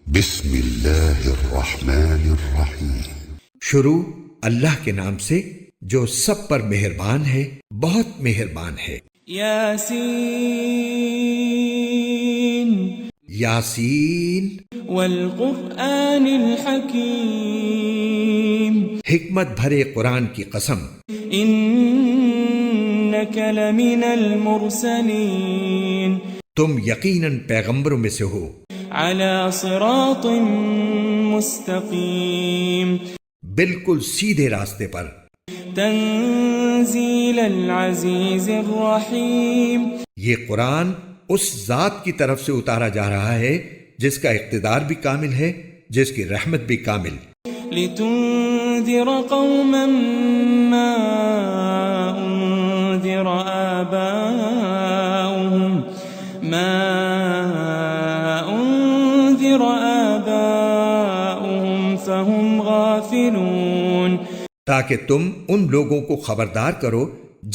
بسم اللہ الرحمن الرحیم۔ شروع اللہ کے نام سے جو سب پر مہربان ہے، بہت مہربان ہے۔ یاسین یاسین والقرآن الحکیم حکمت بھرے قرآن کی قسم، انک لمن المرسلین تم یقیناً پیغمبروں میں سے ہو، علی صراط مستقیم بالکل سیدھے راستے پر۔ تنزیل العزیز الرحیم یہ قرآن اس ذات کی طرف سے اتارا جا رہا ہے جس کا اقتدار بھی کامل ہے، جس کی رحمت بھی کامل۔ لتنذر قوما ما انذر آباؤهم فهم غافلون، تاکہ تم ان لوگوں کو خبردار کرو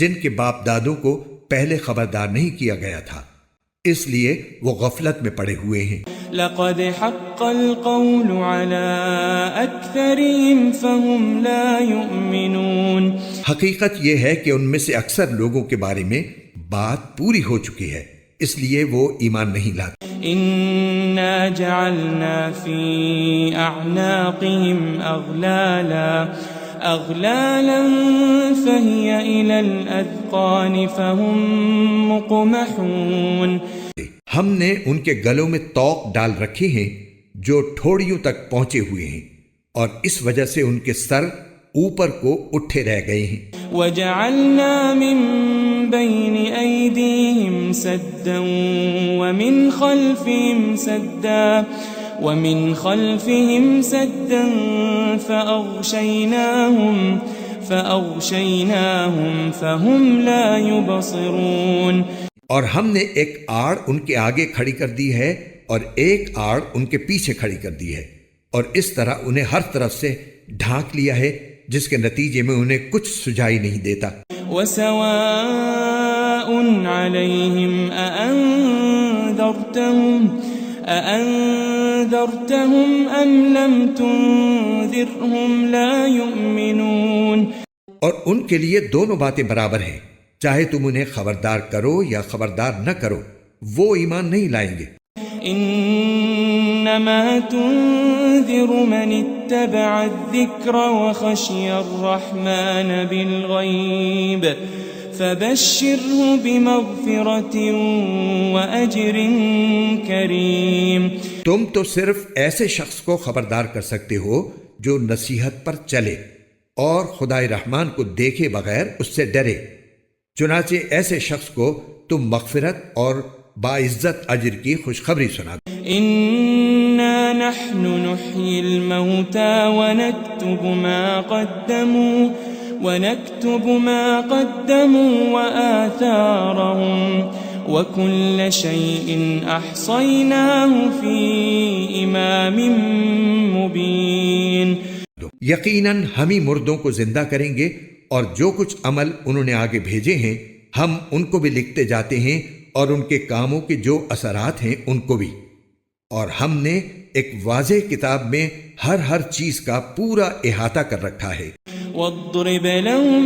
جن کے باپ دادوں کو پہلے خبردار نہیں کیا گیا تھا، اس لیے وہ غفلت میں پڑے ہوئے ہیں۔ لقد حق القول على اکثرهم فهم لا يؤمنون، حقیقت یہ ہے کہ ان میں سے اکثر لوگوں کے بارے میں بات پوری ہو چکی ہے، اس لیے وہ ایمان نہیں لاتے۔ انا جعلنا في اعناقهم اغلالا فهي الى الاذقان فهم مقمحون، ہم نے ان کے گلوں میں طوق ڈال رکھے ہیں جو ٹھوڑیوں تک پہنچے ہوئے ہیں، اور اس وجہ سے ان کے سر اوپر کو اٹھے رہ گئے ہیں۔ وجعلنا من بين أيديهم سدا ومن خلفهم سدا فأغشيناهم فهم لا يبصرون، اور ہم نے ایک آڑ ان کے آگے کھڑی کر دی ہے اور ایک آڑ ان کے پیچھے کھڑی کر دی ہے، اور اس طرح انہیں ہر طرف سے ڈھانک لیا ہے جس کے نتیجے میں انہیں کچھ سجائی نہیں دیتا۔ وسواء عليهم أأنذرتهم أم لم تنذرهم لا يؤمنون، اور ان کے لیے دونوں باتیں برابر ہیں، چاہے تم انہیں خبردار کرو یا خبردار نہ کرو، وہ ایمان نہیں لائیں گے۔ انما تنذر من اتبع الذکر وخشی الرحمن بالغیب فبشره بمغفرة واجر کریم، تم تو صرف ایسے شخص کو خبردار کر سکتے ہو جو نصیحت پر چلے اور خدائے رحمان کو دیکھے بغیر اس سے ڈرے، چنانچہ ایسے شخص کو تم مغفرت اور باعزت اجر کی خوشخبری سنا دو۔ انا نحن نحيي الموتى ونكتب ما قدموا وآثارهم وكل شيء احصيناه في امام مبين، یقیناً ہم ہی مردوں کو زندہ کریں گے، اور جو کچھ عمل انہوں نے آگے بھیجے ہیں ہم ان کو بھی لکھتے جاتے ہیں، اور ان کے کاموں کے جو اثرات ہیں ان کو بھی، اور ہم نے ایک واضح کتاب میں ہر چیز کا پورا احاطہ کر رکھا ہے۔ واضرب لهم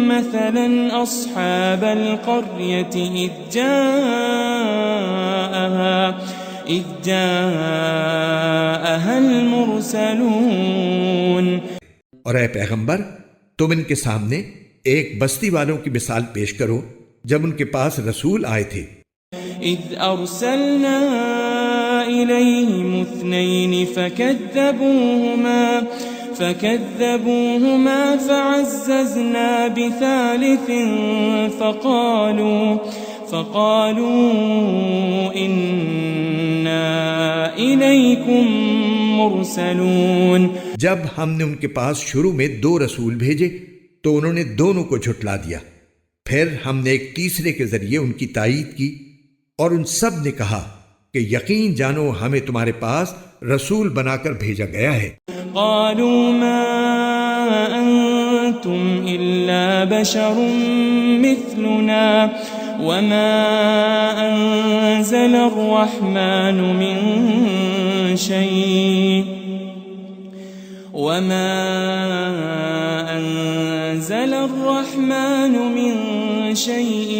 مثلا اصحاب القرية اذ جاءها المرسلون، اور اے پیغمبر تم ان کے سامنے ایک بستی والوں کی مثال پیش کرو جب ان کے پاس رسول آئے تھے۔ اذ ارسلنا الیہم اثنین فكذبوهما فعززنا بثالث فقالوا إنا إليكم مرسلون، جب ہم نے ان کے پاس شروع میں 2 رسول بھیجے تو انہوں نے دونوں کو جھٹلا دیا، پھر ہم نے ایک تیسرے کے ذریعے ان کی تائید کی، اور ان سب نے کہا کہ یقین جانو ہمیں تمہارے پاس رسول بنا کر بھیجا گیا ہے۔ قالوا ما أنتم إلا بشر مثلنا وما أنزل الرحمن من شيء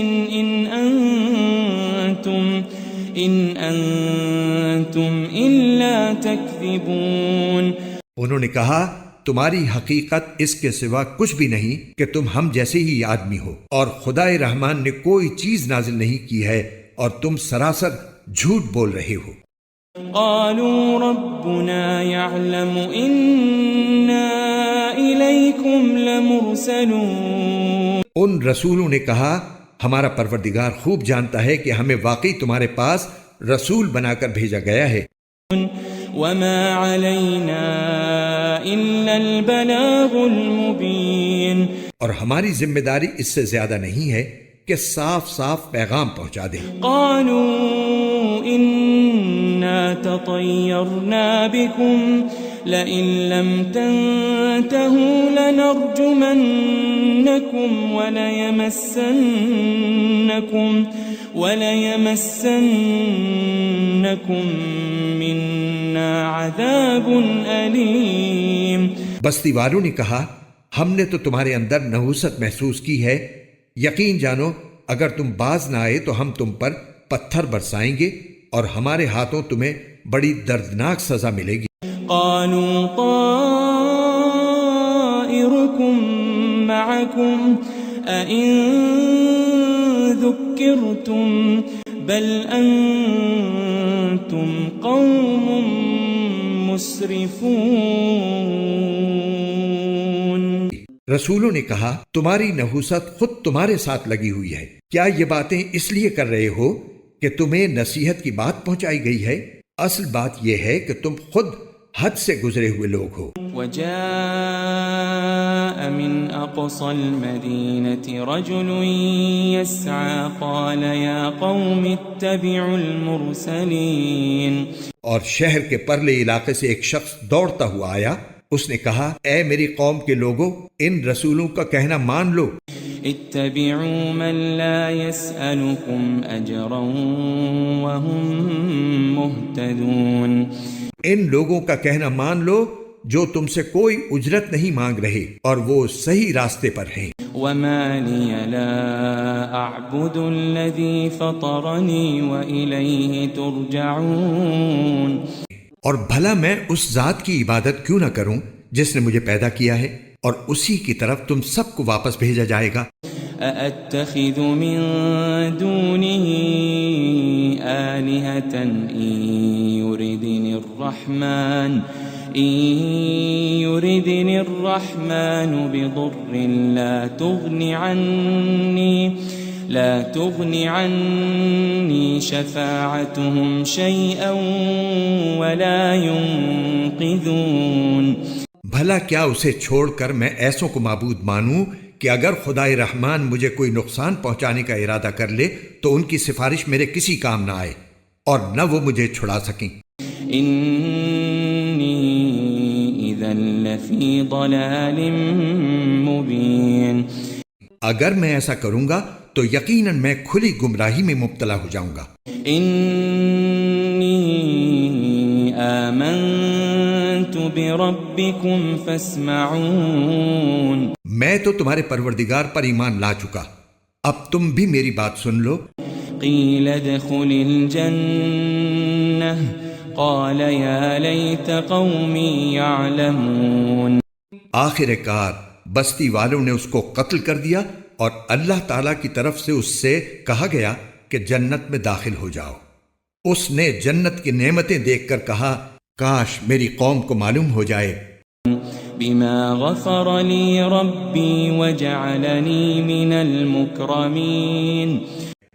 إن أنتم إلا تكذبون. انہوں نے کہا تمہاری حقیقت اس کے سوا کچھ بھی نہیں کہ تم ہم جیسے ہی آدمی ہو، اور خدائے رحمان نے کوئی چیز نازل نہیں کی ہے اور تم سراسر جھوٹ بول رہے ہو. قالوا ربنا يعلم إنا إليكم لمرسلون. ان رسولوں نے کہا ہمارا پروردگار خوب جانتا ہے کہ ہمیں واقعی تمہارے پاس رسول بنا کر بھیجا گیا ہے. وما علينا إلا البلاغ المبين. اور ہماری ذمہ داری اس سے زیادہ نہیں ہے کہ صاف صاف پیغام پہنچا دیں. قالوا إنا تطيرنا بكم لئن لم تنتهوا لنرجمنكم وليمسنكم منا عذاب أليم. بستی والوں نے کہا ہم نے تو تمہارے اندر نحوست محسوس کی ہے، یقین جانو اگر تم باز نہ آئے تو ہم تم پر پتھر برسائیں گے اور ہمارے ہاتھوں تمہیں بڑی دردناک سزا ملے گی. قالوا طائركم معكم أئن ذكرتم بل أنتم قوم مسرفون. رسولوں نے کہا تمہاری نحوست خود تمہارے ساتھ لگی ہوئی ہے، کیا یہ باتیں اس لیے کر رہے ہو کہ تمہیں نصیحت کی بات پہنچائی گئی ہے؟ اصل بات یہ ہے کہ تم خود حد سے گزرے ہوئے لوگ ہو. وجاء من أقصى المدينة رجل يسعى قال يا قوم اتبعوا المرسلين. اور شہر کے پرلے علاقے سے ایک شخص دوڑتا ہوا آیا، اس نے کہا اے میری قوم کے لوگوں ان رسولوں کا کہنا مان لو. اتبعوا من لا يسألكم أجرا وهم مهتدون. ان لوگوں کا کہنا مان لو جو تم سے کوئی اجرت نہیں مانگ رہے اور وہ صحیح راستے پر ہیں. وما لي لا أعبد الذي فطرني وإليه ترجعون. اور بھلا میں اس ذات کی عبادت کیوں نہ کروں جس نے مجھے پیدا کیا ہے اور اسی کی طرف تم سب کو واپس بھیجا جائے گا. أأتخذ من دونه آلهة إن يردني الرحمن بضر لا تغني عني شفاعتهم شيئا ولا ينقذون. بھلا کیا اسے چھوڑ کر میں ایسوں کو معبود مانوں کہ اگر خدائے رحمان مجھے کوئی نقصان پہنچانے کا ارادہ کر لے تو ان کی سفارش میرے کسی کام نہ آئے اور نہ وہ مجھے چھڑا سکیں. انی اذا لفی ضلال مبین. اگر میں ایسا کروں گا تو یقیناً میں کھلی گمراہی میں مبتلا ہو جاؤں گا. انی آمنت بربکم فاسمعون. میں تو تمہارے پروردگار پر ایمان لا چکا، اب تم بھی میری بات سن لو. قیل ادخل الجنہ قال یا لیت قومی یعلمون. آخر کار بستی والوں نے اس کو قتل کر دیا اور اللہ تعالیٰ کی طرف سے اس سے کہا گیا کہ جنت میں داخل ہو جاؤ. اس نے جنت کی نعمتیں دیکھ کر کہا کاش میری قوم کو معلوم ہو جائے. بما غفر لی ربی وجعلنی من المکرمین.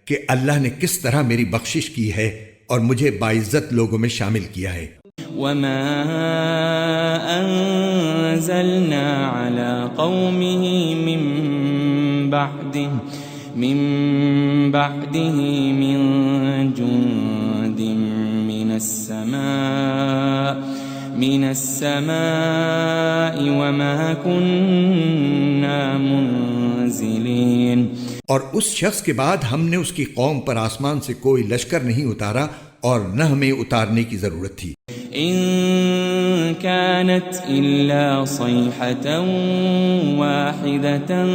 کہ اللہ نے کس طرح میری بخشش کی ہے اور مجھے باعزت لوگوں میں شامل کیا ہے. وما انزلنا على قومه من بعده من جند من السماء وما كنا منزلين. اور اس شخص کے بعد ہم نے اس کی قوم پر آسمان سے کوئی لشکر نہیں اتارا اور نہ ہمیں اتارنے کی ضرورت تھی۔ إن كانت إلا صيحة واحدة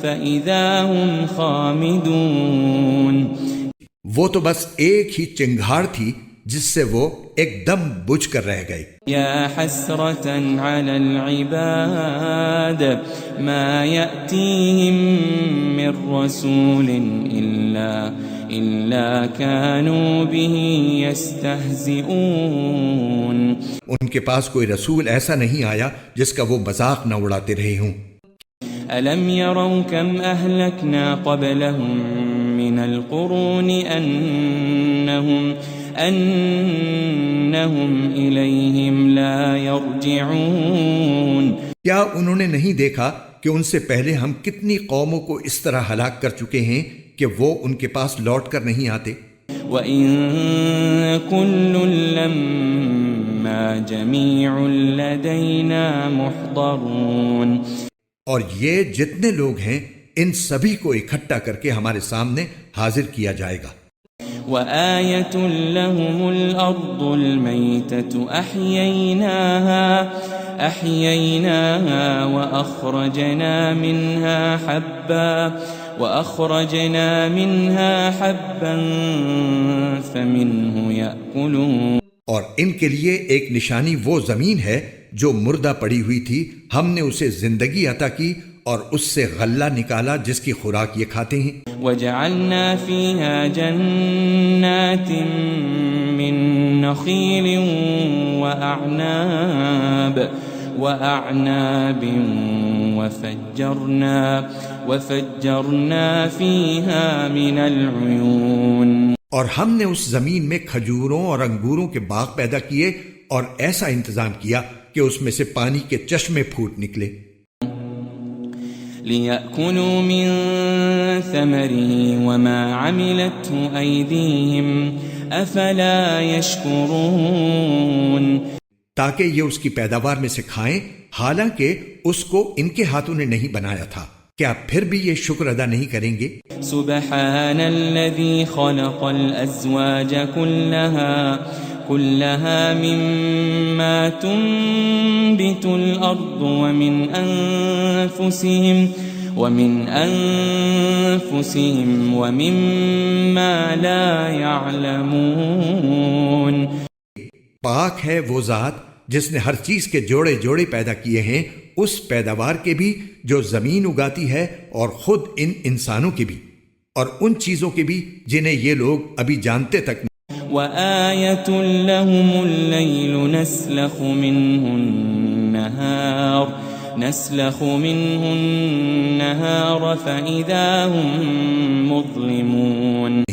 فإذا هم خامدون۔ وہ تو بس ایک ہی چنگھاڑ تھی جس سے وہ ایک دم بجھ کر رہ گئے۔ يا حسرة على العباد ما يأتيهم من رسول إلا كانوا به يستهزئون۔ ان کے پاس کوئی رسول ایسا نہیں آیا جس کا وہ مذاق نہ اڑاتے رہے ہوں۔ ألم يروا كم أهلكنا قبلهم من القرون أنهم إليهم لا يرجعون۔ کیا انہوں نے نہیں دیکھا کہ ان سے پہلے ہم کتنی قوموں کو اس طرح ہلاک کر چکے ہیں کہ وہ ان کے پاس لوٹ کر نہیں آتے؟ وَإِن كُلٌّ لَمَّا جَمِيعٌ لَدَيْنَا مُحْضَرُونَ۔ اور یہ جتنے لوگ ہیں ان سبھی کو اکٹھا کر کے ہمارے سامنے حاضر کیا جائے گا۔ وَآيَةٌ لَهُمُ الْأَرْضُ الْمَيْتَةُ أَحْيَيْنَاهَا وَأَخْرَجْنَا مِنْهَا حَبًّا فَمِنْهُ يَأْكُلُونَ۔ اور ان کے لیے ایک نشانی وہ زمین ہے جو مردہ پڑی ہوئی تھی، ہم نے اسے زندگی عطا کی اور اس سے غلہ نکالا جس کی خوراک یہ کھاتے ہیں۔ وَجَعَلْنَا فِيهَا جَنَّاتٍ مِّن نَخِيلٍ وَأَعْنَابٍ وَفَجَّرْنَا فِيهَا مِنَ الْعُيُونِ۔ اور ہم نے اس زمین میں کھجوروں اور انگوروں کے باغ پیدا کیے اور ایسا انتظام کیا کہ اس میں سے پانی کے چشمے پھوٹ نکلے۔ لِيَأْكُلُوا مِن ثَمَرِهِ وَمَا عَمِلَتْهُ أَيْدِيهِمْ أَفَلَا يَشْكُرُونَ۔ تاکہ یہ اس کی پیداوار میں سے کھائیں، حالانکہ اس کو ان کے ہاتھوں نے نہیں بنایا تھا، کیا پھر بھی یہ شکر ادا نہیں کریں گے؟ سبحان الذي خلق الأزواج كلها مما تنبت الأرض ومن أنفسهم ومما لا يعلمون۔ پاک ہے وہ ذات جس نے ہر چیز کے جوڑے جوڑے پیدا کیے ہیں، اس پیداوار کے بھی جو زمین اگاتی ہے اور خود ان انسانوں کے بھی، اور ان چیزوں کے بھی جنہیں یہ لوگ ابھی جانتے تک نہیں۔ وَآيَةٌ لَهُمُ اللَّيْلُ نَسْلَخُ مِنْهُ النَّهَارَ فَإِذَا هُمْ مُظْلِمُونَ۔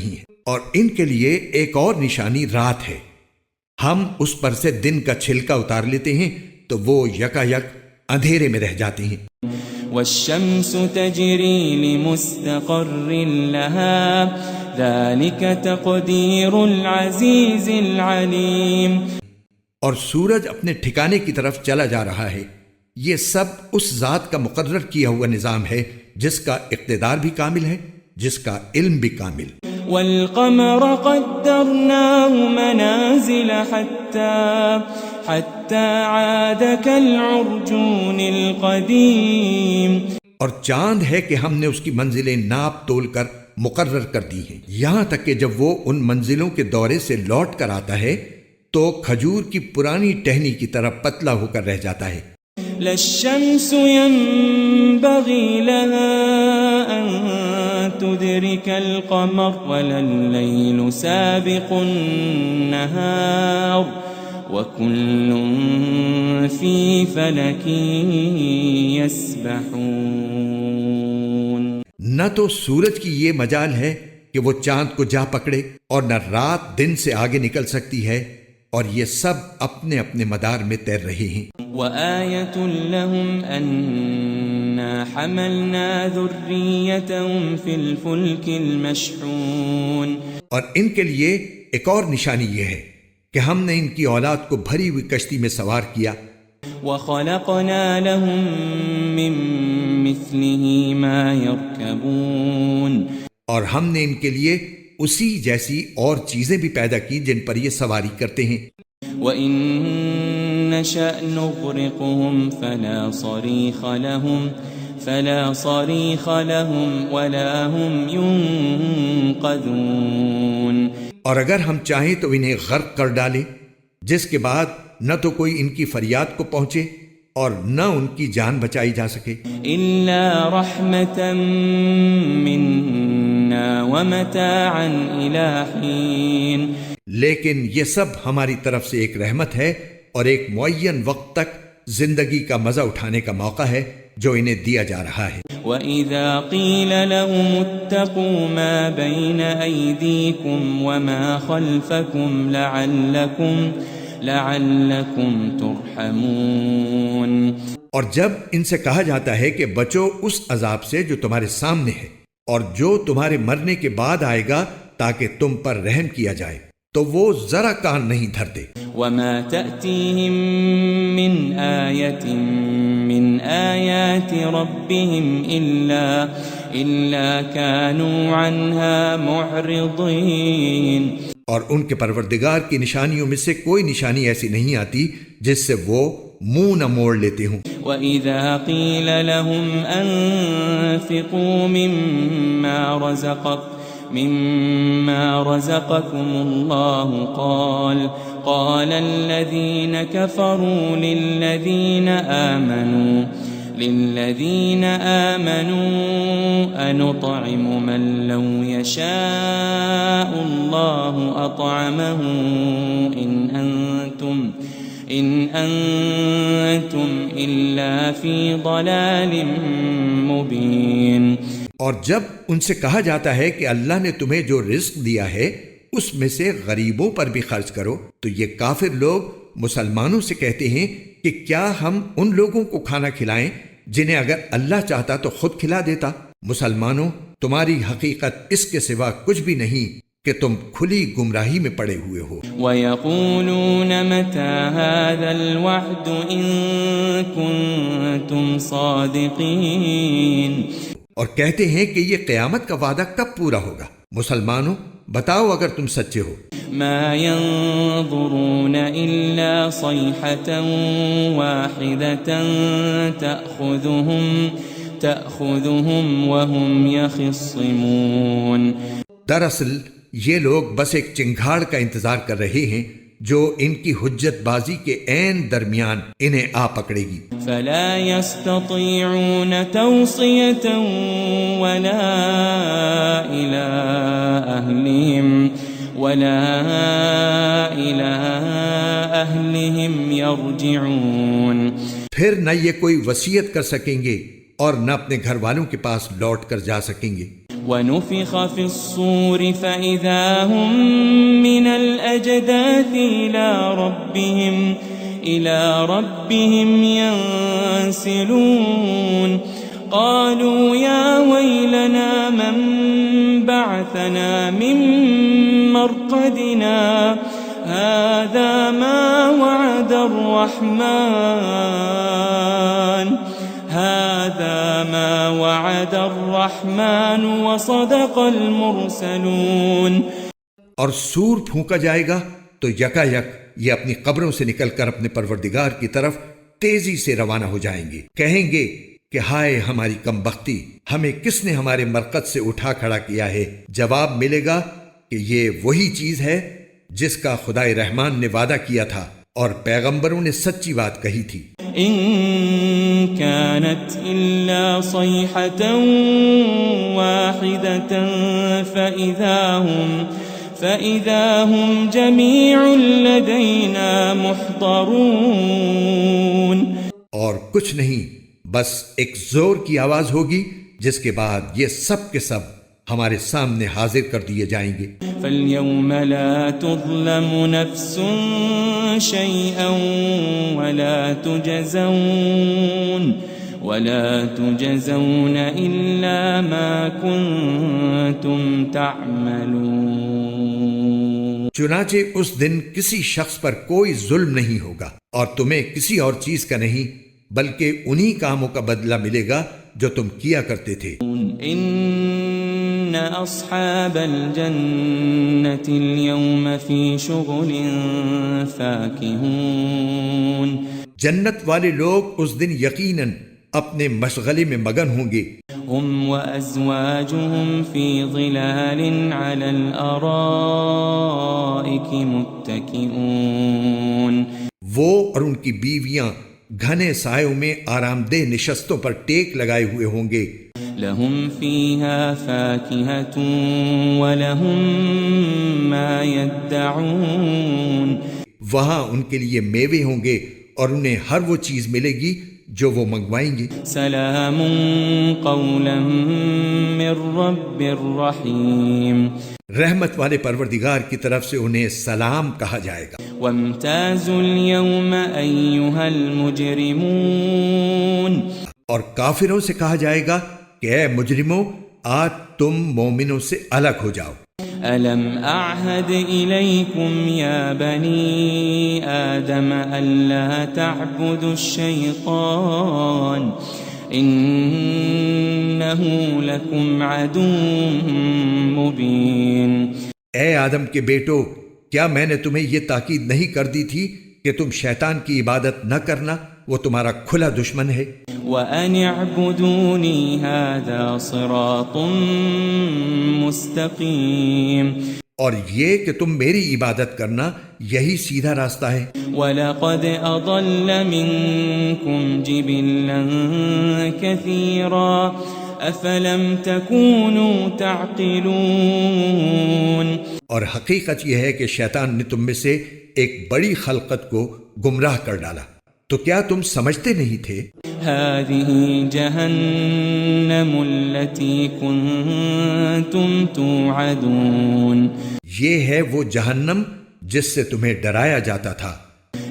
اور ان کے لیے ایک اور نشانی رات ہے، ہم اس پر سے دن کا چھلکا اتار لیتے ہیں تو وہ یکا یک اندھیرے میں رہ جاتے ہیں۔ وَالشَّمْسُ تَجْرِي لِمُسْتَقَرٍّ لَهَا ذَلِكَ تَقْدِيرُ الْعَزِيزِ الْعَلِيمِ۔ اور سورج اپنے ٹھکانے کی طرف چلا جا رہا ہے، یہ سب اس ذات کا مقرر کیا ہوا نظام ہے جس کا اقتدار بھی کامل ہے، جس کا علم بھی کامل۔ وَالْقَمَرَ قَدَّرْنَاهُ مَنَازِلَ حَتَّى عَادَ كَالْعُرْجُونِ الْقَدِيمِ۔ اور چاند ہے کہ ہم نے اس کی منزلیں ناپ تول کر مقرر کر دی ہیں، یہاں تک کہ جب وہ ان منزلوں کے دورے سے لوٹ کر آتا ہے تو کھجور کی پرانی ٹہنی کی طرح پتلا ہو کر رہ جاتا ہے۔ لا الشمس ينبغي لها أن تدرك القمر ولا الليل سابق النهار وكل في فلك يسبحون۔ نہ تو سورج کی یہ مجال ہے کہ وہ چاند کو جا پکڑے اور نہ رات دن سے آگے نکل سکتی ہے، اور یہ سب اپنے اپنے مدار میں تیر رہے ہیں۔ وَآيَةٌ لَهُمْ أَنَّا حَمَلْنَا ذُرِّيَّتَهُمْ فِي الْفُلْكِ الْمَشْحُونِ۔ اور ان کے لیے ایک اور نشانی یہ ہے کہ ہم نے ان کی اولاد کو بھری ہوئی کشتی میں سوار کیا۔ وَخَلَقْنَا لَهُم مِّن لمثله ما يركبون اور ہم نے ان کے لیے اسی جیسی اور چیزیں بھی پیدا کی جن پر یہ سواری کرتے ہیں. وَإِن نَّشَأْ نُغْرِقْهُمْ فَلَا صَرِيخَ لَهُمْ وَلَا هُمْ يُنقَذُونَ. اور اگر ہم چاہیں تو انہیں غرق کر ڈالیں، جس کے بعد نہ تو کوئی ان کی فریاد کو پہنچے اور نہ ان کی جان بچائی جا سکے. إِلَّا رَحْمَةً مِّنَّا وَمَتَاعًا إِلَىٰ حِينٍ. لیکن یہ سب ہماری طرف سے ایک رحمت ہے اور ایک معین وقت تک زندگی کا مزہ اٹھانے کا موقع ہے جو انہیں دیا جا رہا ہے. وَإِذَا قِيلَ لَهُمُ اتَّقُوا مَا بَيْنَ أَيْدِيكُمْ وَمَا خَلْفَكُمْ لَعَلَّكُمْ تُرْحَمُونَ. اور جب ان سے کہا جاتا ہے کہ بچو اس عذاب سے جو تمہارے سامنے ہے اور جو تمہارے مرنے کے بعد آئے گا تاکہ تم پر رحم کیا جائے، تو وہ ذرا کان نہیں دھرتے. وَمَا تَأْتِيهِم مِّنْ آيَةٍ مِّنْ آيَاتِ رَبِّهِمْ إِلَّا كَانُوا عَنْهَا مُعْرِضِينَ. اور ان کے پروردگار کی نشانیوں میں سے کوئی نشانی ایسی نہیں آتی جس سے وہ منہ نہ موڑ لیتے ہوں. وَإِذَا قِيلَ لَهُمْ أَنفِقُوا مِمَّا رَزَقَكُمُ اللَّهُ قَالَ الَّذِينَ كَفَرُوا لِلَّذِينَ آمَنُوا أَنُطْعِمُ مَن لَّوْ يَشَاءُ اللَّهُ أَطْعَمَهُ إِنْ أَنْتُمْ إِلَّا فِي ضَلَالٍ مُّبِينٍ. اور جب ان سے کہا جاتا ہے کہ اللہ نے تمہیں جو رزق دیا ہے اس میں سے غریبوں پر بھی خرچ کرو، تو یہ کافر لوگ مسلمانوں سے کہتے ہیں کہ کیا ہم ان لوگوں کو کھانا کھلائیں جنہیں اگر اللہ چاہتا تو خود کھلا دیتا. مسلمانوں، تمہاری حقیقت اس کے سوا کچھ بھی نہیں کہ تم کھلی گمراہی میں پڑے ہوئے ہو. وَيَقُولُونَ مَتَى هَذَا الْوَعْدُ إِن كُنتُمْ صَادِقِينَ. اور کہتے ہیں کہ یہ قیامت کا وعدہ کب پورا ہوگا. مسلمانوں، بتاؤ اگر تم سچے ہو. مَا يَنظُرُونَ إِلَّا صَيْحَةً وَاحِدَةً تَأْخُذُهُمْ وَهُمْ يَخِصِّمُونَ. دراصل یہ لوگ بس ایک چنگھاڑ کا انتظار کر رہے ہیں جو ان کی حجت بازی کے عین درمیان انہیں آ پکڑے گی. فَلَا يَسْتَطِيعُونَ تَوْصِيَةً وَلَا إِلَىٰ أَهْلِهِمْ يَرْجِعُونَ. پھر نہ یہ کوئی وصیت کر سکیں گے اور نہ اپنے گھر والوں کے پاس لوٹ کر جا سکیں گے. وَنُفِخَ فِي الصُّورِ فَإِذَا هُم مِّنَ الْأَجْدَاثِ إِلَىٰ رَبِّهِمْ يَنسِلُونَ. قَالُوا يَا وَيْلَنَا مَن بَعَثَنَا مِن مَّرْقَدِنَا هَٰذَا مَا وَعَدَ الرَّحْمَٰنُ وَصَدَقَ الْمُرْسَلُونَ. اور سور پھونکا جائے گا تو یکا یک یہ اپنی قبروں سے نکل کر اپنے پروردگار کی طرف تیزی سے روانہ ہو جائیں گے. کہیں گے کہ ہائے ہماری کم بختی، ہمیں کس نے ہمارے مرقد سے اٹھا کھڑا کیا ہے. جواب ملے گا کہ یہ وہی چیز ہے جس کا خدائے رحمان نے وعدہ کیا تھا اور پیغمبروں نے سچی بات کہی تھی. إن كانت إلا صيحة واحدة فإذا هم جميع لدينا محضرون. اور کچھ نہیں، بس ایک زور کی آواز ہوگی جس کے بعد یہ سب کے سب ہمارے سامنے حاضر کر دیے جائیں گے. فَالْيَوْمَ لَا تُظْلَمُ نَفْسٌ شَيْئًا وَلَا تُجْزَوْنَ إِلَّا مَا كُنتُمْ تَعْمَلُونَ. چنانچہ اس دن کسی شخص پر کوئی ظلم نہیں ہوگا اور تمہیں کسی اور چیز کا نہیں، بلکہ انہی کاموں کا بدلہ ملے گا جو تم کیا کرتے تھے۔ إن أصحاب الجنة اليوم في شغل فاكهون جنت والے لوگ اس دن یقیناً اپنے مشغلے میں مگن ہوں گے۔ هم وأزواجهم في ظلال على الأرائك متكئون وہ اور ان کی بیویاں گھنے سایوں میں آرام دہ نشستوں پر ٹیک لگائے ہوئے ہوں گے۔ لهم فيها فاكهة ولهم ما يدعون وہاں ان کے لیے میوے ہوں گے اور انہیں ہر وہ چیز ملے گی جو وہ منگوائیں گے۔ سلام قولا من رب رحیم رحمت والے پروردگار کی طرف سے انہیں سلام کہا جائے گا۔ وامتازوا اليوم أيها المجرمون اور کافروں سے کہا جائے گا کہ اے مجرموں، آج تم مومنوں سے الگ ہو جاؤ۔ ألم أعهد إليكم يا بني آدم ألا تعبدوا الشيطان إنه لكم عدو مبين اے آدم کے بیٹو، کیا میں نے تمہیں یہ تاکید نہیں کر دی تھی کہ تم شیطان کی عبادت نہ کرنا، وہ تمہارا کھلا دشمن ہے۔ وَأَنِ اعْبُدُونِي هَذَا صِرَاطٌ مُسْتَقِيمٌ اور یہ کہ تم میری عبادت کرنا، یہی سیدھا راستہ ہے۔ وَلَقَدْ أَضَلَّ مِنْكُمْ جِبِلًّا كَثِيرًا أَفَلَمْ تَكُونُوا تَعْقِلُونَ اور حقیقت یہ ہے کہ شیطان نے تم میں سے ایک بڑی خلقت کو گمراہ کر ڈالا، تو کیا تم سمجھتے نہیں تھے؟ هذه جهنم التي كنتم توعدون یہ ہے وہ جہنم جس سے تمہیں ڈرایا جاتا تھا۔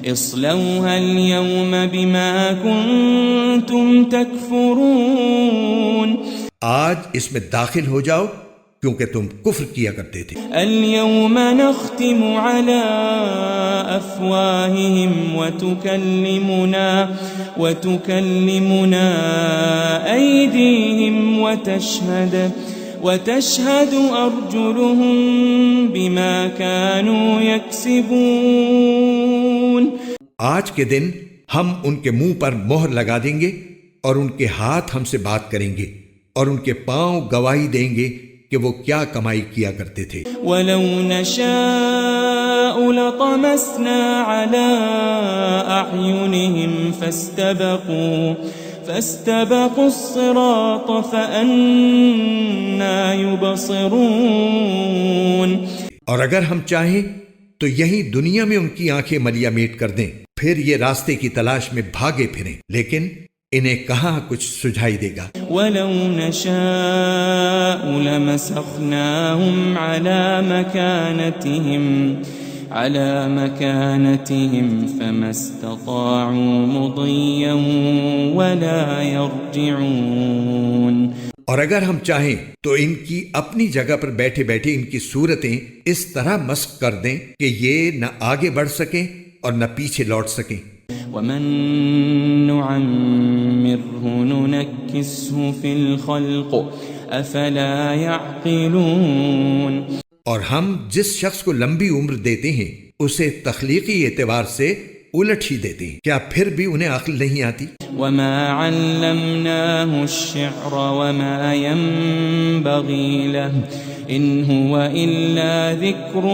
اصلوها اليوم بما كنتم تكفرون آج اس میں داخل ہو جاؤ کیونکہ تم کفر کیا کرتے تھے۔ اليوم نختم على أفواههم وتكلمنا أيديهم وتشهد أرجلهم بما كانوا يكسبون آج کے دن ہم ان کے منہ پر مہر لگا دیں گے اور ان کے ہاتھ ہم سے بات کریں گے اور ان کے پاؤں گواہی دیں گے کہ وہ کیا کمائی کیا کرتے تھے۔ وَلَوْ نَشَاءُ لَطَمَسْنَا عَلَىٰ أَعْيُنِهِمْ فَاسْتَبَقُوا الصِّرَاطَ فَأَنَّىٰ يُبْصِرُونَ اور اگر ہم چاہیں تو یہی دنیا میں ان کی آنکھیں ملیا میٹ کر دیں، پھر یہ راستے کی تلاش میں بھاگے پھریں، لیکن انہیں کہاں کچھ سجھائی دے گا۔ وَلَوْ نَشَاءُ لَمَسَخْنَاهُمْ عَلَى مَكَانَتِهِمْ فَمَا اسْتَطَاعُوا مُضِيًّا وَلَا يَرْجِعُونَ اور اگر ہم چاہیں تو ان کی اپنی جگہ پر بیٹھے بیٹھے ان کی صورتیں اس طرح مسخ کر دیں کہ یہ نہ آگے بڑھ سکیں اور نہ پیچھے لوٹ سکیں۔ وَمَن نُعَمِّرْهُ نُنَكِّسْهُ فِي الْخَلْقِ أَفَلَا يَعْقِلُونَ اور ہم جس شخص کو لمبی عمر دیتے ہیں اسے تخلیقی اعتبار سے الٹ ہی دیتے ہیں، کیا پھر بھی انہیں عقل نہیں آتی؟ وَمَا عَلَّمْنَاهُ الشِّعْرَ وَمَا يَنبَغِي لَهُ إِنْ هُوَ إِلَّا ذِكْرٌ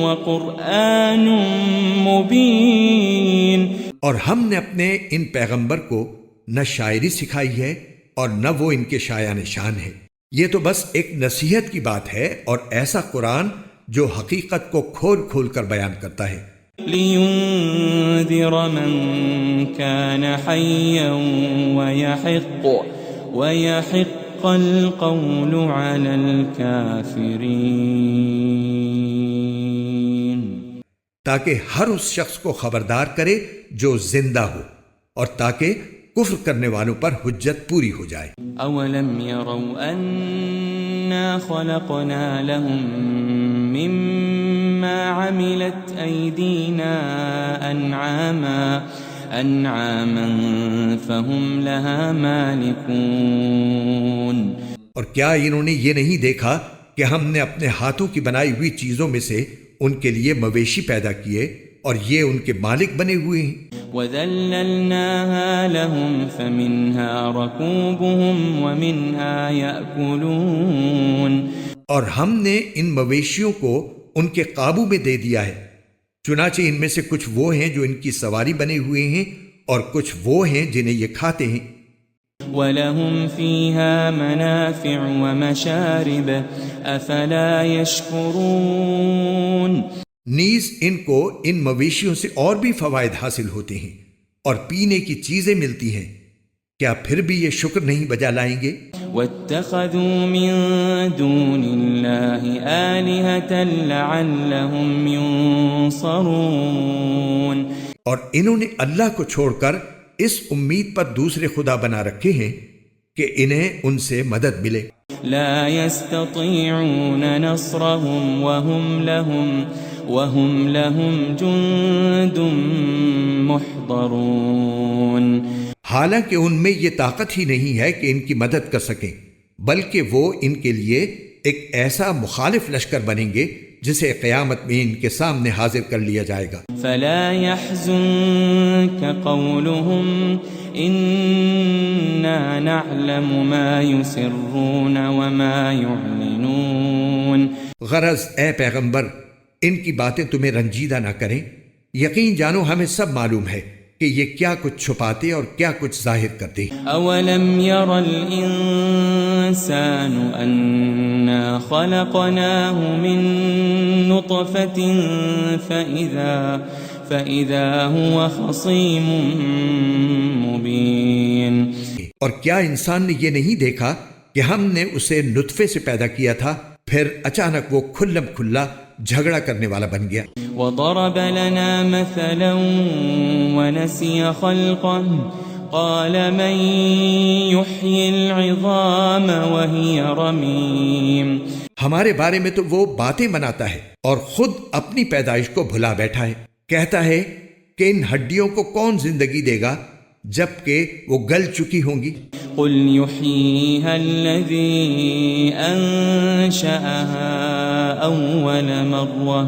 وَقُرْآنٌ مُبِينٌ اور ہم نے اپنے ان پیغمبر کو نہ شاعری سکھائی ہے اور نہ وہ ان کے شایان شان ہے، یہ تو بس ایک نصیحت کی بات ہے اور ایسا قرآن جو حقیقت کو کھول کھول کر بیان کرتا ہے۔ لِيُنذِرَ مَن كَانَ حَيًّا وَيَحِقَّ الْقَوْلُ عَلَى الْكَافِرِينَ تاکہ ہر اس شخص کو خبردار کرے جو زندہ ہو اور تاکہ کفر کرنے والوں پر حجت پوری ہو جائے۔ اولم يروا انا خلقنا لهم مما عملت ايدينا أنعاما فهم لها مالكون اور کیا انہوں نے یہ نہیں دیکھا کہ ہم نے اپنے ہاتھوں کی بنائی ہوئی چیزوں میں سے ان کے لیے مویشی پیدا کیے اور یہ ان کے مالک بنے ہوئے ہیں؟ وَذَلَّلْنَاهَا لَهُمْ فَمِنْهَا رَكُوبُهُمْ وَمِنْهَا يَأْكُلُونَ اور ہم نے ان مویشیوں کو ان کے قابو میں دے دیا ہے، چنانچہ ان میں سے کچھ وہ ہیں جو ان کی سواری بنے ہوئے ہیں اور کچھ وہ ہیں جنہیں یہ کھاتے ہیں۔ وَلَهُمْ فِيهَا مَنَافِعُ وَمَشَارِبُ أَفَلَا يَشْكُرُونَ نیز ان کو ان مویشیوں سے اور بھی فوائد حاصل ہوتے ہیں اور پینے کی چیزیں ملتی ہیں، کیا پھر بھی یہ شکر نہیں بجا لائیں گے؟ وَاتَّخَذُوا مِن دُونِ اللَّهِ آلِهَةً لَعَلَّهُمْ يُنصَرُونَ اور انہوں نے اللہ کو چھوڑ کر اس امید پر دوسرے خدا بنا رکھے ہیں کہ انہیں ان سے مدد ملے۔ لا يستطيعون نصرهم وهم لهم جند محضرون حالانکہ ان میں یہ طاقت ہی نہیں ہے کہ ان کی مدد کر سکیں، بلکہ وہ ان کے لیے ایک ایسا مخالف لشکر بنیں گے جسے قیامت میں ان کے سامنے حاضر کر لیا جائے گا۔ فلا يحزنك قولهم إنا نعلم ما يسرون وما يعلنون غرض اے پیغمبر ان کی باتیں تمہیں رنجیدہ نہ کریں، یقین جانو ہمیں سب معلوم ہے کہ یہ کیا کچھ چھپاتے اور کیا کچھ ظاہر کرتے۔ اولم ير الانسان انا خلقناه من نطفة فاذا هو خصيم مبين اور کیا انسان نے یہ نہیں دیکھا کہ ہم نے اسے نطفے سے پیدا کیا تھا، پھر اچانک وہ کھلم کھلا جھگڑا کرنے والا بن گیا۔ وضرب لنا مثلا ونسي خلقه قال من يحيي العظام وهي رميم ہمارے بارے میں تو وہ باتیں بناتا ہے اور خود اپنی پیدائش کو بھلا بیٹھا ہے، کہتا ہے کہ ان ہڈیوں کو کون زندگی دے گا جبکہ وہ گل چکی ہوں گی۔ قل يحييها الذي أنشأها أول مرة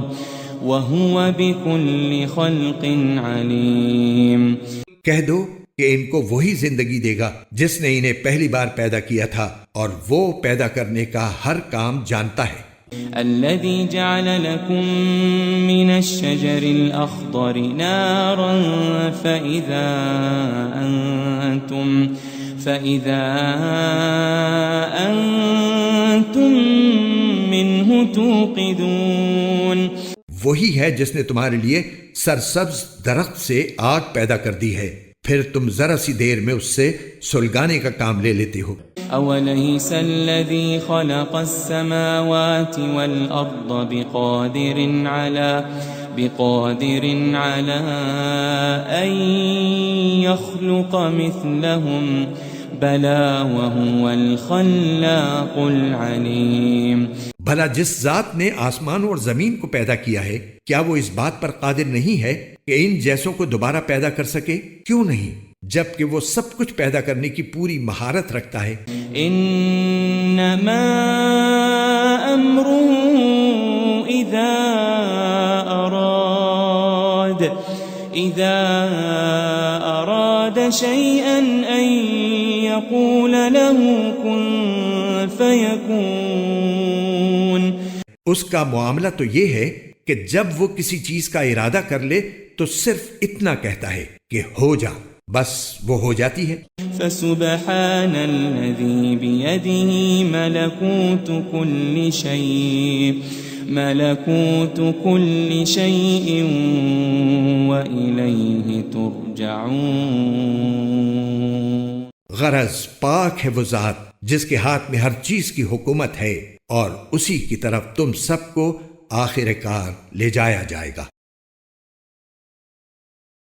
وهو بكل خلق عليم کہہ دو کہ ان کو وہی زندگی دے گا جس نے انہیں پہلی بار پیدا کیا تھا اور وہ پیدا کرنے کا ہر کام جانتا ہے۔ الذي جعل لكم من الشجر الأخضر نارا فإذا أنتم منه توقدون وہی ہے جس نے تمہارے لیے سرسبز درخت سے آگ پیدا کر دی ہے، پھر تم ذرا سی دیر میں اس سے سلگانے کا کام لے لیتے ہو۔ أوليس الذي خلق السماوات والأرض بقادر على أن يخلق مثلهم بلى وهو الخلاق العليم بھلا جس ذات نے آسمان اور زمین کو پیدا کیا ہے کیا وہ اس بات پر قادر نہیں ہے کہ ان جیسوں کو دوبارہ پیدا کر سکے؟ کیوں نہیں، جبکہ وہ سب کچھ پیدا کرنے کی پوری مہارت رکھتا ہے۔ انما امره اذا اراد شيئا ان يقول له كن فيكون اس کا معاملہ تو یہ ہے کہ جب وہ کسی چیز کا ارادہ کر لے تو صرف اتنا کہتا ہے کہ ہو جا، بس وہ ہو جاتی ہے۔ فسبحان الذي بيده ملكوت كل شيء وإليه ترجعون غرض پاک ہے وہ ذات جس کے ہاتھ میں ہر چیز کی حکومت ہے اور اسی کی طرف تم سب کو آخر کار لے جایا جائے گا۔